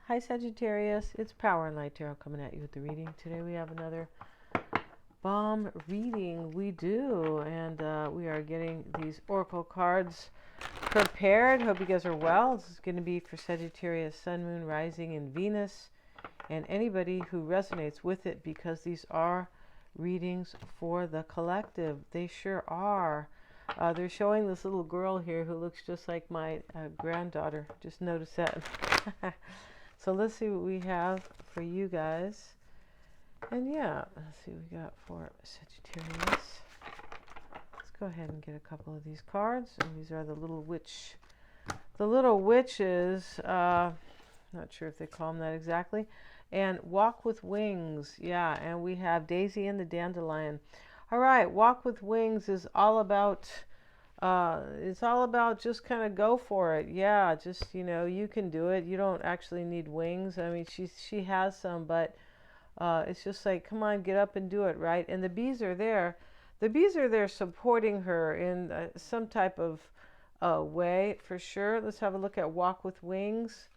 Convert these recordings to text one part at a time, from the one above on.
Hi Sagittarius, it's Power and Light Tarot coming at you with the reading. Today we have another bomb reading. We do, and we are getting these oracle cards prepared. Hope you guys are well. This is going to be for Sagittarius, Sun, Moon, Rising, and Venus, and anybody who resonates with it, because these are readings for the collective. They sure are. They're showing this little girl here who looks just like my granddaughter. Just noticed that. So let's see what we have for you guys. And yeah, let's see what we got for Sagittarius. Let's go ahead and get a couple of these cards. And these are the little witch. The little witches, not sure if they call them that exactly. And Walk with Wings. Yeah, and we have Daisy and the Dandelion. All right, Walk with Wings is all about, it's all about just kind of go for it. Yeah, just, you know, you can do it. You don't actually need wings. I mean, she has some, but it's just like, come on, get up and do it, right? And the bees are there. The bees are there supporting her in some type of way, for sure. Let's have a look at Walk with Wings.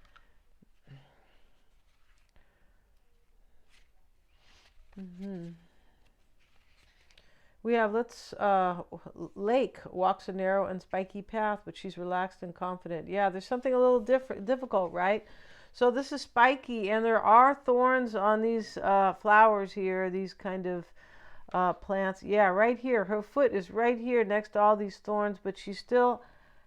We have, Lake walks a narrow and spiky path, but she's relaxed and confident. Yeah, there's something a little difficult, right? So this is spiky, and there are thorns on these flowers here, these kind of plants. Yeah, right here. Her foot is right here next to all these thorns, but she's still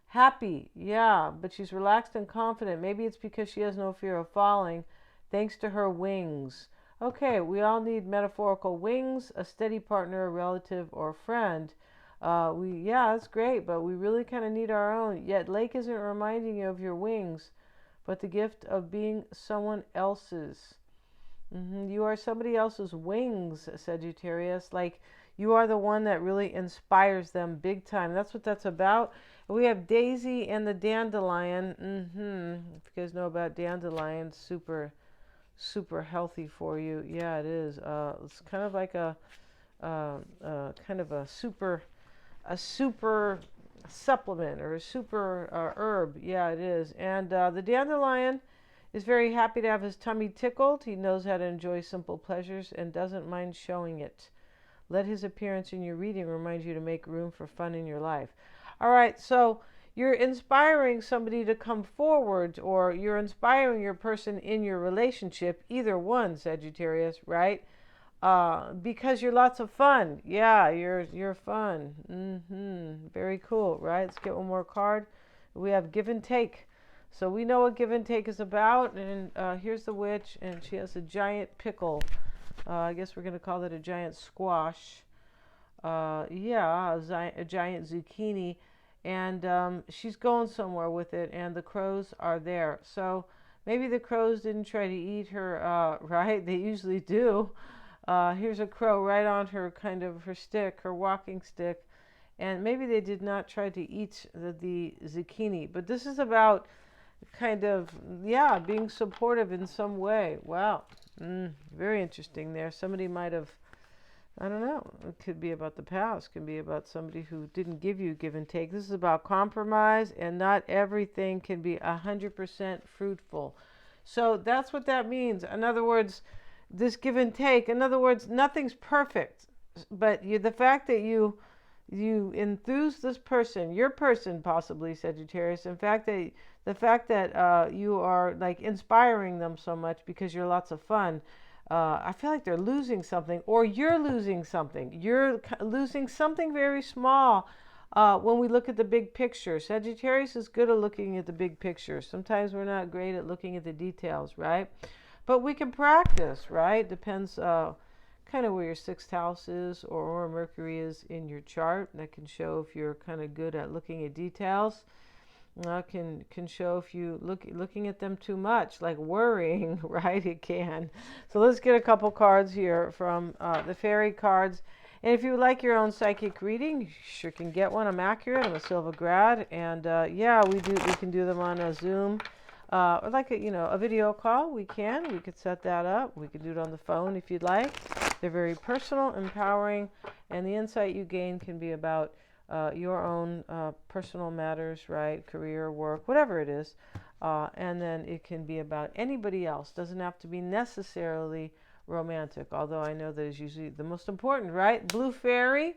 happy. Yeah, but she's relaxed and confident. Maybe it's because she has no fear of falling, thanks to her wings. Okay, we all need metaphorical wings, a steady partner, a relative, or a friend. Yeah, that's great, but we really kind of need our own. Yet Lake isn't reminding you of your wings, but the gift of being someone else's. You are somebody else's wings, Sagittarius. Like, you are the one that really inspires them big time. That's what that's about. We have Daisy and the Dandelion. If you guys know about dandelions, super healthy for you. Yeah, it is. It's kind of like a kind of a super supplement, or a super herb. Yeah, it is. And the dandelion is very happy to have his tummy tickled. He knows how to enjoy simple pleasures and doesn't mind showing it. Let his appearance in your reading remind you to make room for fun in your life. All right, so you're inspiring somebody to come forward, or you're inspiring your person in your relationship, either one, Sagittarius, right? Because you're lots of fun. Yeah, you're fun. Very cool, right? Let's get one more card. We have Give and Take. So we know what Give and Take is about. And here's the witch, and she has a giant pickle. I guess we're going to call it a giant squash. Yeah, a giant zucchini. And she's going somewhere with it, and the crows are there. So maybe the crows didn't try to eat her, right? They usually do. Here's a crow right on her, kind of her stick, her walking stick. And maybe they did not try to eat the zucchini. But this is about kind of, yeah, being supportive in some way. Wow. Very interesting there. Somebody might have, I don't know, it could be about the past, it could be about somebody who didn't give you give and take. This is about compromise, and not everything can be 100% fruitful. So that's what that means. In other words, this give and take, in other words, nothing's perfect, but the fact that you enthuse this person, your person possibly, Sagittarius, in fact that the fact that you are like inspiring them so much because you're lots of fun. I feel like they're losing something, or you're losing something. You're losing something very small when we look at the big picture. Sagittarius is good at looking at the big picture. Sometimes we're not great at looking at the details, right? But we can practice, right? Depends kind of where your sixth house is, or where Mercury is in your chart. That can show if you're kind of good at looking at details. Can show if you looking at them too much, like worrying, right? It can. So let's get a couple cards here from the fairy cards. And if you would like your own psychic reading, you sure can get one. I'm accurate. I'm a Silva grad, and yeah, we can do them on a Zoom, or like a video call. We could set that up. We could do it on the phone if you'd like. They're very personal, empowering, and the insight you gain can be about your own personal matters, right? Career, work, whatever it is. And then it can be about anybody else. Doesn't have to be necessarily romantic, although I know that is usually the most important, right? Blue fairy.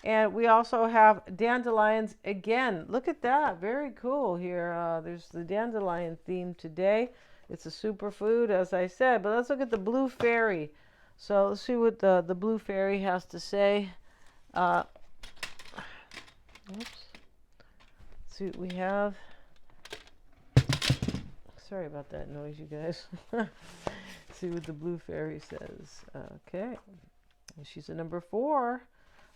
And we also have dandelions again. Look at that. Very cool here. There's the dandelion theme today. It's a superfood, as I said. But let's look at the blue fairy. So let's see what the blue fairy has to say. Oops. Let's see what we have. Sorry about that noise, you guys. See what the blue fairy says. Okay. She's a number 4.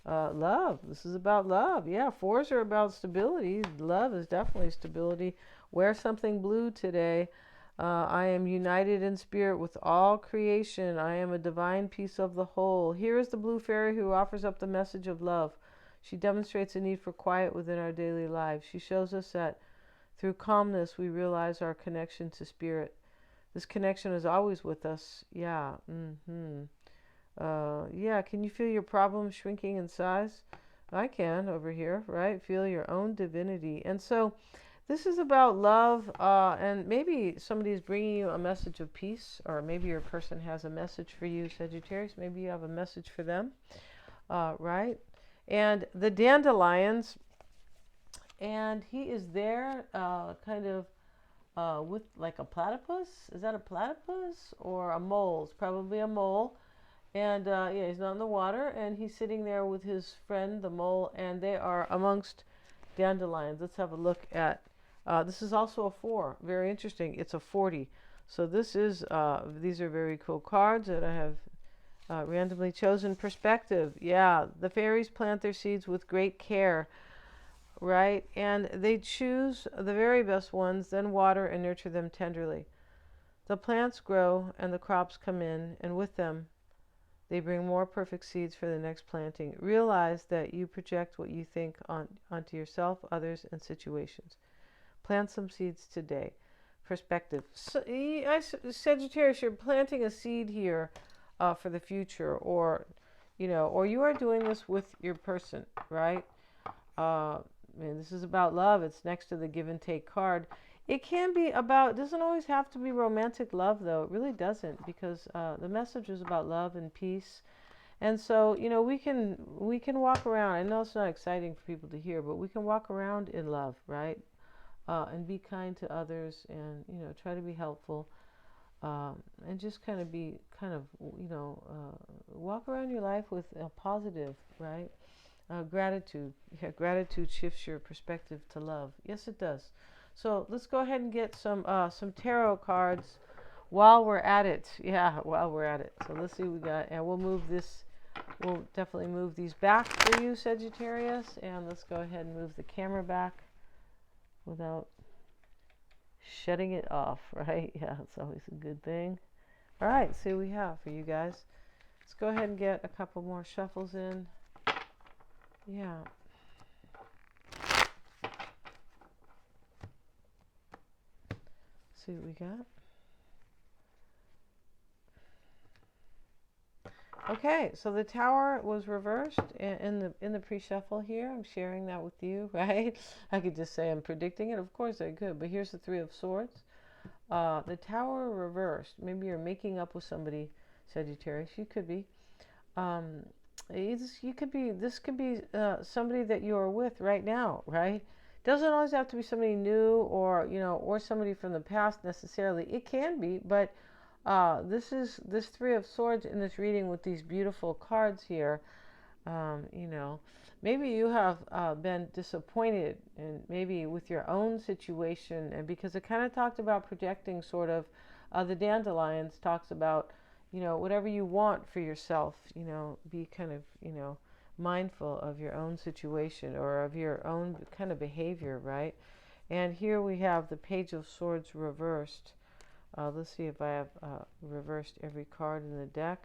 Love. This is about love. Yeah, 4s are about stability. Love is definitely stability. Wear something blue today. I am united in spirit with all creation. I am a divine piece of the whole. Here is the blue fairy who offers up the message of love. She demonstrates a need for quiet within our daily lives. She shows us that through calmness we realize our connection to spirit. This connection is always with us. Yeah. Yeah, can you feel your problems shrinking in size? I can over here, right? Feel your own divinity. And so this is about love, and maybe somebody's bringing you a message of peace, or maybe your person has a message for you, Sagittarius. Maybe you have a message for them, right? And the dandelions, and he is there kind of with like a platypus. Is that a platypus or a mole? It's probably a mole. And yeah, he's not in the water, and he's sitting there with his friend, the mole, and they are amongst dandelions. Let's have a look at, this is also a 4. Very interesting. It's a 40. So this is, these are very cool cards that I have randomly chosen. Perspective. Yeah, the fairies plant their seeds with great care, right? And they choose the very best ones, then water and nurture them tenderly. The plants grow and the crops come in, and with them, they bring more perfect seeds for the next planting. Realize that you project what you think onto yourself, others, and situations. Plant some seeds today. Perspective. So, Sagittarius, you're planting a seed here for the future, or or you are doing this with your person, right? This is about love. It's next to the give and take card. It can be about, it doesn't always have to be romantic love, though. It really doesn't, because the message is about love and peace. And so, we can walk around. I know it's not exciting for people to hear, but we can walk around in love, right? And be kind to others, and, try to be helpful. And just kind of walk around your life with a positive, right? Gratitude. Yeah, gratitude shifts your perspective to love. Yes, it does. So let's go ahead and get some tarot cards while we're at it. Yeah, while we're at it. So let's see what we got. And we'll move this. We'll definitely move these back for you, Sagittarius. And let's go ahead and move the camera back without shutting it off, right? Yeah, it's always a good thing. All right, see what we have for you guys. Let's go ahead and get a couple more shuffles in. Yeah. See what we got. Okay, so the Tower was reversed in the pre-shuffle here. I'm sharing that with you, right? I could just say I'm predicting it. Of course I could, but here's the 3 of Swords. The Tower reversed. Maybe you're making up with somebody, Sagittarius. You could be. This could be somebody that you're with right now, right? Doesn't always have to be somebody new, or or somebody from the past necessarily. It can be, but this 3 of Swords in this reading with these beautiful cards here. Maybe you have been disappointed, and maybe with your own situation, and because it kind of talked about projecting, sort of. The dandelions talks about, whatever you want for yourself, be kind of, mindful of your own situation or of your own kind of behavior, right? And here we have the Page of Swords reversed. Let's see if I have reversed every card in the deck,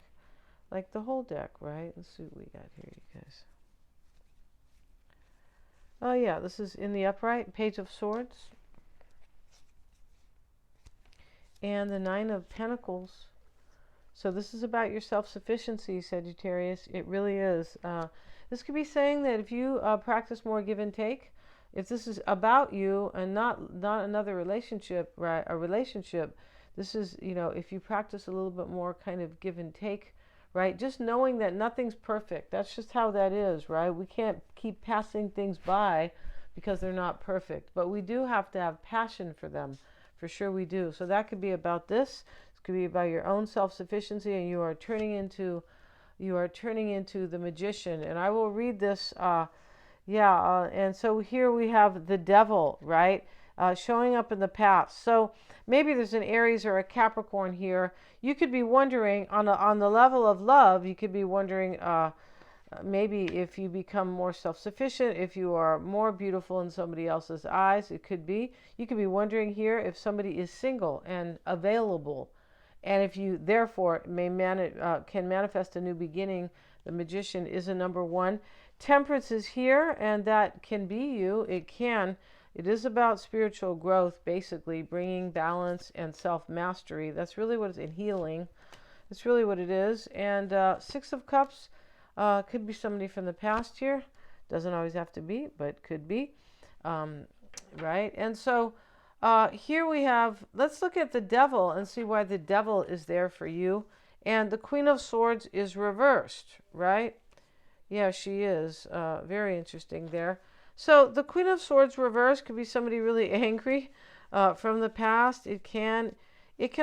like the whole deck, right? Let's see what we got here, you guys. Oh yeah, this is in the upright, Page of Swords. And the 9 of Pentacles. So this is about your self-sufficiency, Sagittarius. It really is. This could be saying that if you practice more give and take, if this is about you and not another relationship, right? A relationship. This is, if you practice a little bit more kind of give and take, right? Just knowing that nothing's perfect. That's just how that is, right? We can't keep passing things by because they're not perfect, but we do have to have passion for them. For sure we do. So that could be about this. It could be about your own self-sufficiency, and you are turning into the magician. And I will read this. And so here we have the devil, right? Showing up in the past. So maybe there's an Aries or a Capricorn here. You could be wondering on the level of love. You could be wondering maybe if you become more self-sufficient, if you are more beautiful in somebody else's eyes. It could be. You could be wondering here if somebody is single and available, and if you therefore can manifest a new beginning. The magician is a number one. Temperance is here, and that can be you. It is about spiritual growth, basically bringing balance and self-mastery. That's really what it's in healing. That's really what it is. And Six of Cups could be somebody from the past here. Doesn't always have to be, but could be. Right? And so here we have, let's look at the devil and see why the devil is there for you. And the Queen of Swords is reversed, right? Yeah, she is. Very interesting there. So the Queen of Swords reversed could be somebody really angry from the past. It can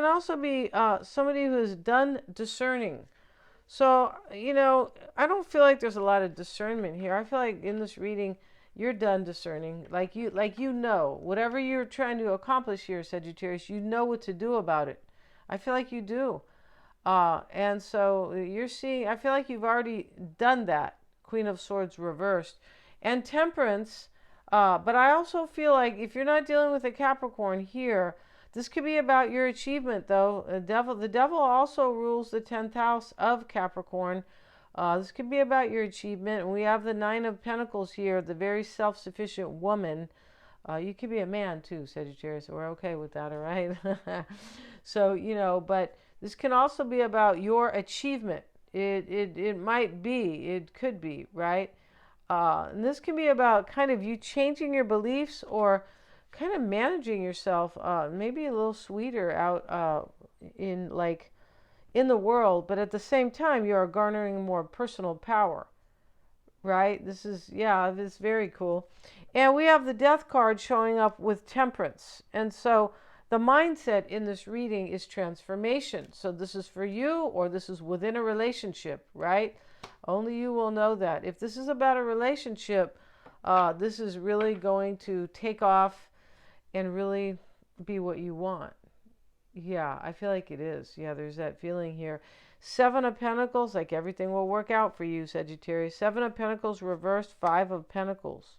also be somebody who has done discerning. So, I don't feel like there's a lot of discernment here. I feel like in this reading, you're done discerning. Like whatever you're trying to accomplish here, Sagittarius, you know what to do about it. I feel like you do. And so you're seeing, I feel like you've already done that. Queen of Swords reversed. And Temperance, but I also feel like if you're not dealing with a Capricorn here, this could be about your achievement, though. The devil also rules the 10th house of Capricorn. This could be about your achievement. And we have the Nine of Pentacles here, the very self-sufficient woman. You could be a man, too, Sagittarius. So we're okay with that, all right? So, but this can also be about your achievement. It might be. It could be, right? And this can be about kind of you changing your beliefs or kind of managing yourself, maybe a little sweeter out in the world, but at the same time you are garnering more personal power, right? This is very cool. And we have the Death card showing up with Temperance, and so the mindset in this reading is transformation. So this is for you, or this is within a relationship, right? Only you will know that. If this is about a relationship, this is really going to take off and really be what you want. Yeah, I feel like it is. Yeah, there's that feeling here. Seven of Pentacles, like everything will work out for you, Sagittarius. Seven of Pentacles reversed, Five of Pentacles.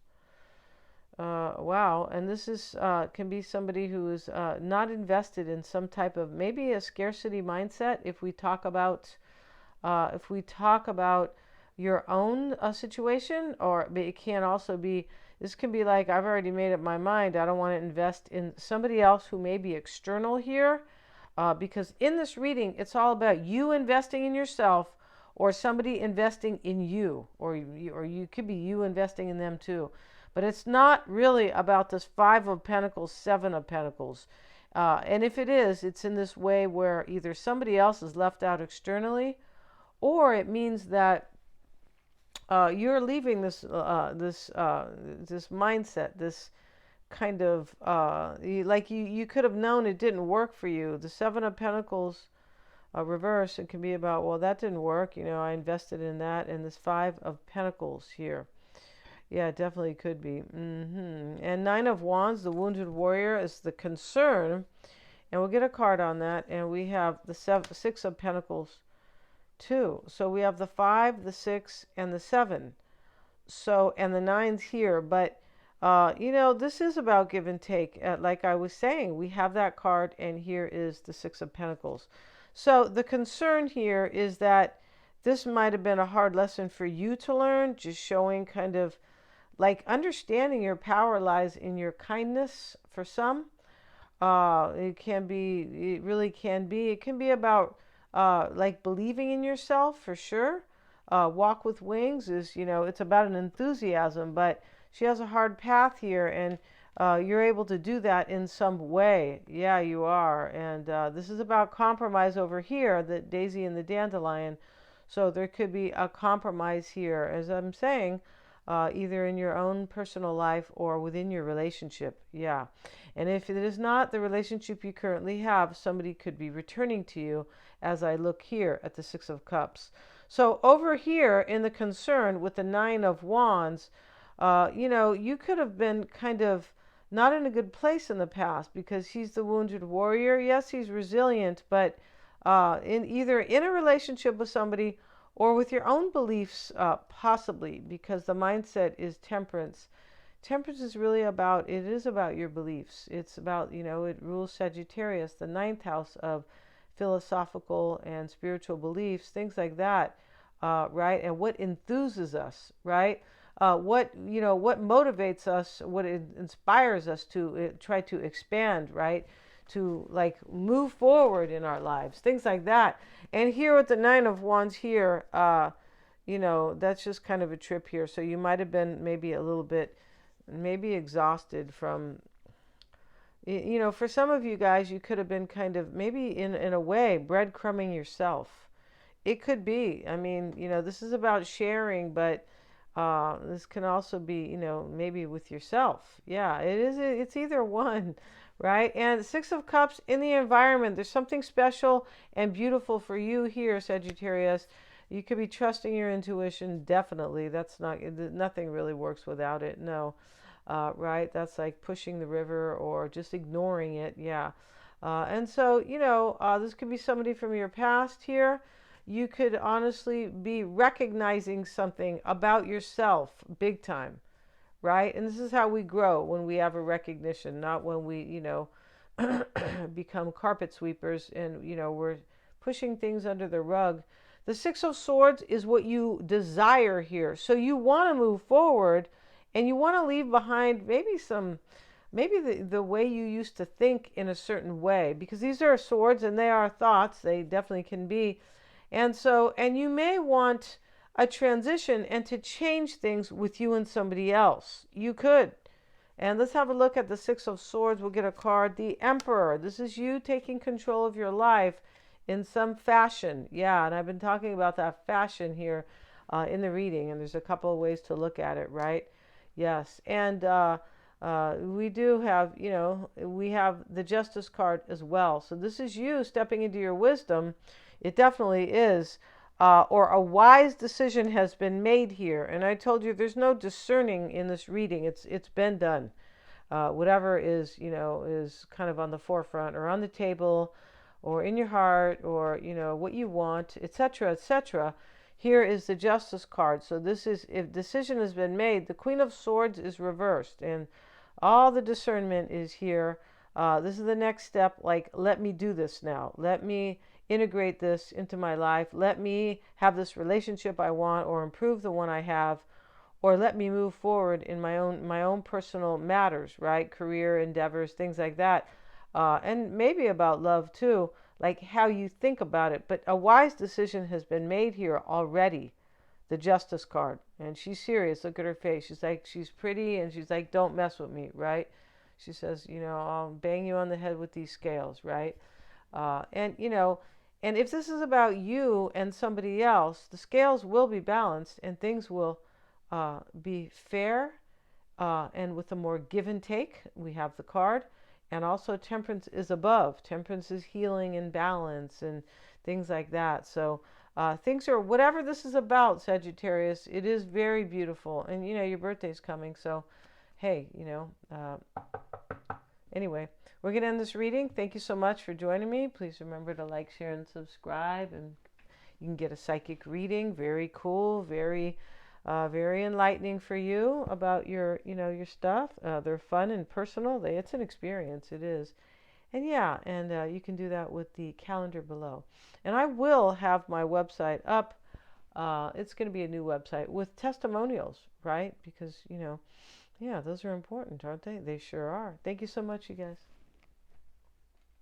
Wow, and this is can be somebody who is not invested in some type of maybe a scarcity mindset. If we talk about your own situation, or it can also be. This can be like, I've already made up my mind. I don't want to invest in somebody else who may be external here. Because in this reading, it's all about you investing in yourself or somebody investing in you. Or you could be you investing in them too. But it's not really about this Five of Pentacles, Seven of Pentacles. And if it is, it's in this way where either somebody else is left out externally, or it means that you're leaving this mindset, this kind of you could have known it didn't work for you. The Seven of Pentacles reverse, it can be about, well, that didn't work. I invested in that. And this Five of Pentacles here. Yeah, it definitely could be. And Nine of Wands, the Wounded Warrior, is the concern. And we'll get a card on that. And we have the Six of Pentacles too. So we have the 5, the 6, and the 7. So, and the 9's here. But, this is about give and take. Like I was saying, we have that card, and here is the 6 of Pentacles. So the concern here is that this might have been a hard lesson for you to learn, just showing kind of like understanding your power lies in your kindness for some. It really can be. It can be about like believing in yourself for sure. Walk with wings is, it's about an enthusiasm, but she has a hard path here, and you're able to do that in some way. Yeah, you are. And this is about compromise over here, the daisy and the dandelion. So there could be a compromise here, as I'm saying, either in your own personal life or within your relationship. Yeah. And if it is not the relationship you currently have, somebody could be returning to you, as I look here at the Six of Cups. So over here in the concern with the Nine of Wands, you could have been kind of not in a good place in the past, because he's the wounded warrior. Yes, he's resilient, but in either in a relationship with somebody or with your own beliefs, possibly, because the mindset is temperance. Temperance is really about, it is about your beliefs. It's about, it rules Sagittarius, the ninth house of philosophical and spiritual beliefs, things like that, right? And what enthuses us, right? What motivates us, what inspires us to try to expand, right? To like move forward in our lives, things like that. And here with the Nine of Wands here, that's just kind of a trip here. So you might have been maybe a little bit, maybe exhausted from, for some of you guys, you could have been kind of maybe in a way breadcrumbing yourself. It could be. I mean, this is about sharing, but this can also be, maybe with yourself. Yeah, it is. It's either one, right? And Six of Cups in the environment. There's something special and beautiful for you here, Sagittarius. You could be trusting your intuition. Definitely. That's not, nothing really works without it. No. Right? That's like pushing the river or just ignoring it. Yeah. And so, this could be somebody from your past here. You could honestly be recognizing something about yourself big time, right? And this is how we grow, when we have a recognition, not when we, become carpet sweepers and, we're pushing things under the rug. The Six of Swords is what you desire here. So you want to move forward, and you want to leave behind maybe the way you used to think in a certain way, because these are swords and they are thoughts. They definitely can be. And so, and you may want a transition and to change things with you and somebody else. You could. And let's have a look at the Six of Swords. We'll get a card. The Emperor. This is you taking control of your life in some fashion. Yeah, and I've been talking about that fashion here in the reading, and there's a couple of ways to look at it, right? Yes. And we do have, we have the Justice card as well. So this is you stepping into your wisdom. It definitely is. Or a wise decision has been made here. And I told you there's no discerning in this reading. It's been done. Whatever is, is kind of on the forefront or on the table or in your heart, or, what you want, etc., etc. Here is the Justice card. So this is, if decision has been made, the Queen of Swords is reversed, and all the discernment is here. This is the next step. Like, let me do this now. Let me integrate this into my life. Let me have this relationship I want, or improve the one I have, or let me move forward in my own personal matters, right? Career endeavors, things like that. And maybe about love too, like how you think about it. But a wise decision has been made here already. The Justice card. And she's serious. Look at her face. She's like, she's pretty, and she's like, don't mess with me, right? She says, I'll bang you on the head with these scales, right? And if this is about you and somebody else, the scales will be balanced, and things will be fair, and with a more give and take. We have the card. And also temperance is above. Temperance is healing and balance and things like that. So things are, whatever this is about, Sagittarius, it is very beautiful. And, your birthday's coming. So, hey, anyway, we're going to end this reading. Thank you so much for joining me. Please remember to like, share, and subscribe. And you can get a psychic reading. Very cool. Very enlightening for you about your stuff. They're fun and personal. It's an experience. It is. And yeah, and you can do that with the calendar below. And I will have my website up. It's going to be a new website with testimonials, right? Because, yeah, those are important, aren't they? They sure are. Thank you so much, you guys.